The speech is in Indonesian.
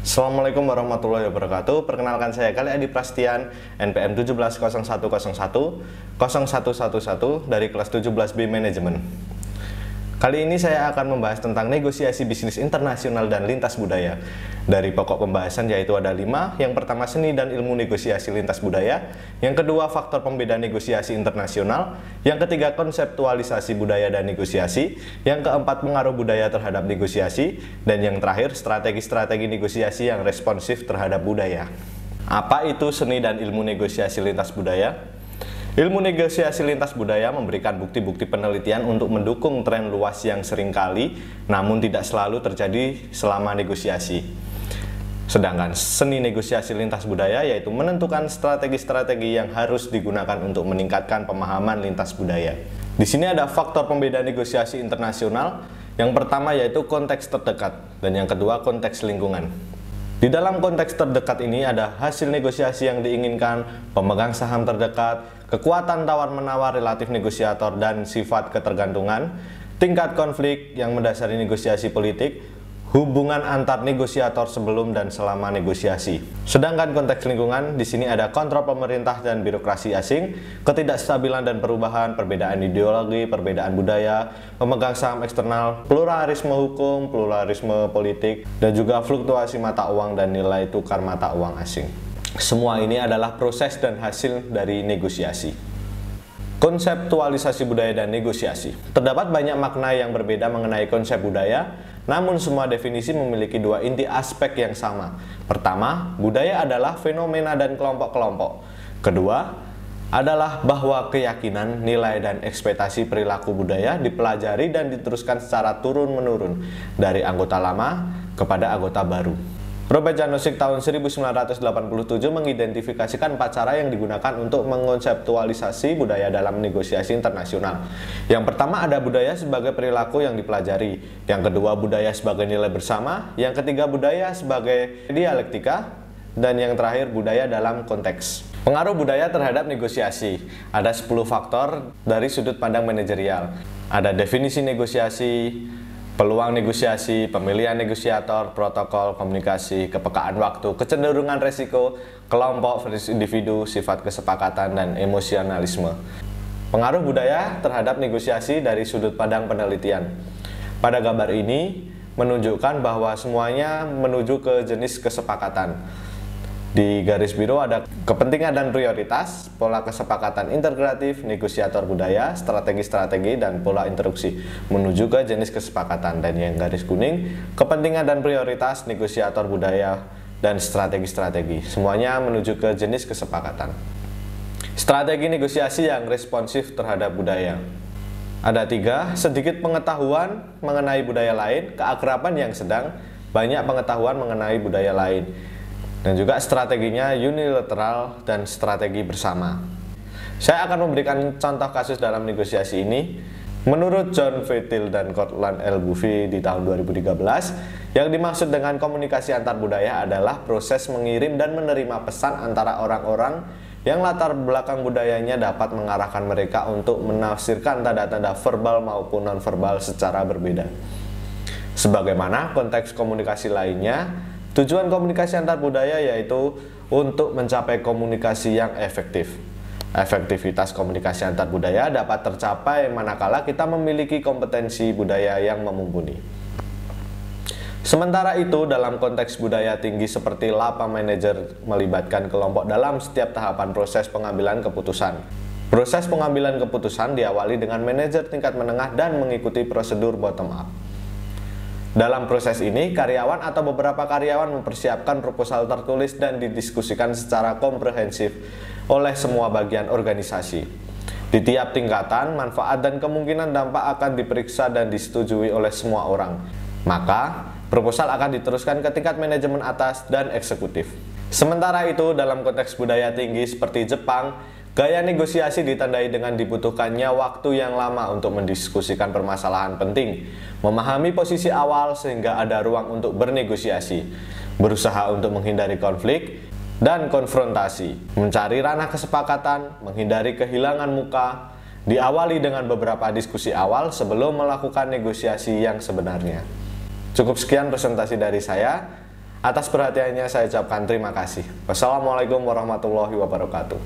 Assalamualaikum warahmatullahi wabarakatuh. Perkenalkan saya Kali Adi Prastian, NPM 1701010111 dari kelas 17B Manajemen. Kali ini saya akan membahas tentang negosiasi bisnis internasional dan lintas budaya. Dari pokok pembahasan yaitu ada 5. Yang pertama, seni dan ilmu negosiasi lintas budaya. Yang kedua, faktor pembeda negosiasi internasional. Yang ketiga, konseptualisasi budaya dan negosiasi. Yang keempat, pengaruh budaya terhadap negosiasi. Dan yang terakhir, strategi-strategi negosiasi yang responsif terhadap budaya. Apa itu seni dan ilmu negosiasi lintas budaya? Ilmu negosiasi lintas budaya memberikan bukti-bukti penelitian untuk mendukung tren luas yang seringkali namun tidak selalu terjadi selama negosiasi. Sedangkan seni negosiasi lintas budaya yaitu menentukan strategi-strategi yang harus digunakan untuk meningkatkan pemahaman lintas budaya. Di sini ada faktor pembeda negosiasi internasional. Yang pertama yaitu konteks terdekat dan yang kedua konteks lingkungan. Di dalam konteks terdekat ini ada hasil negosiasi yang diinginkan, pemegang saham terdekat, kekuatan tawar-menawar relatif negosiator dan sifat ketergantungan, tingkat konflik yang mendasari negosiasi politik, hubungan antar negosiator sebelum dan selama negosiasi. Sedangkan konteks lingkungan, di sini ada kontrol pemerintah dan birokrasi asing, ketidakstabilan dan perubahan, perbedaan ideologi, perbedaan budaya, pemegang saham eksternal, pluralisme hukum, pluralisme politik, dan juga fluktuasi mata uang dan nilai tukar mata uang asing. Semua ini adalah proses dan hasil dari negosiasi. Konseptualisasi budaya dan negosiasi. Terdapat banyak makna yang berbeda mengenai konsep budaya, namun semua definisi memiliki dua inti aspek yang sama. Pertama, budaya adalah fenomena dan kelompok-kelompok. Kedua, adalah bahwa keyakinan, nilai, dan ekspektasi perilaku budaya dipelajari dan diteruskan secara turun-menurun dari anggota lama kepada anggota baru. Robert Janosik tahun 1987 mengidentifikasikan 4 cara yang digunakan untuk mengkonseptualisasi budaya dalam negosiasi internasional. Yang pertama ada budaya sebagai perilaku yang dipelajari. Yang kedua budaya sebagai nilai bersama. Yang ketiga budaya sebagai dialektika. Dan yang terakhir budaya dalam konteks. Pengaruh budaya terhadap negosiasi. Ada 10 faktor dari sudut pandang manajerial. Ada definisi negosiasi, peluang negosiasi, pemilihan negosiator, protokol, komunikasi, kepekaan waktu, kecenderungan resiko, kelompok versus individu, sifat kesepakatan, dan emosionalisme. Pengaruh budaya terhadap negosiasi dari sudut pandang penelitian. Pada gambar ini menunjukkan bahwa semuanya menuju ke jenis kesepakatan. Di garis biru ada kepentingan dan prioritas, pola kesepakatan integratif, negosiator budaya, strategi-strategi, dan pola interupsi menuju ke jenis kesepakatan. Dan yang garis kuning, kepentingan dan prioritas, negosiator budaya, dan strategi-strategi. Semuanya menuju ke jenis kesepakatan. Strategi negosiasi yang responsif terhadap budaya. Ada 3, sedikit pengetahuan mengenai budaya lain, keakraban yang sedang, banyak pengetahuan mengenai budaya lain. Dan juga strateginya unilateral dan strategi bersama. Saya akan memberikan contoh kasus dalam negosiasi ini. Menurut John Vettil dan Cortland L. Buffy di tahun 2013, yang dimaksud dengan komunikasi antar budaya adalah proses mengirim dan menerima pesan antara orang-orang yang latar belakang budayanya dapat mengarahkan mereka untuk menafsirkan tanda-tanda verbal maupun non-verbal secara berbeda. Sebagaimana konteks komunikasi lainnya, tujuan komunikasi antar budaya yaitu untuk mencapai komunikasi yang efektif. Efektivitas komunikasi antar budaya dapat tercapai manakala kita memiliki kompetensi budaya yang mumpuni. Sementara itu, dalam konteks budaya tinggi seperti lapa manajer melibatkan kelompok dalam setiap tahapan proses pengambilan keputusan. Proses pengambilan keputusan diawali dengan manajer tingkat menengah dan mengikuti prosedur bottom up. Dalam proses ini, karyawan atau beberapa karyawan mempersiapkan proposal tertulis dan didiskusikan secara komprehensif oleh semua bagian organisasi. Di tiap tingkatan, manfaat dan kemungkinan dampak akan diperiksa dan disetujui oleh semua orang. Maka, proposal akan diteruskan ke tingkat manajemen atas dan eksekutif. Sementara itu, dalam konteks budaya tinggi seperti Jepang, gaya negosiasi ditandai dengan dibutuhkannya waktu yang lama untuk mendiskusikan permasalahan penting, memahami posisi awal sehingga ada ruang untuk bernegosiasi, berusaha untuk menghindari konflik dan konfrontasi, mencari ranah kesepakatan, menghindari kehilangan muka, diawali dengan beberapa diskusi awal sebelum melakukan negosiasi yang sebenarnya. Cukup sekian presentasi dari saya. Atas perhatiannya saya ucapkan terima kasih. Wassalamualaikum warahmatullahi wabarakatuh.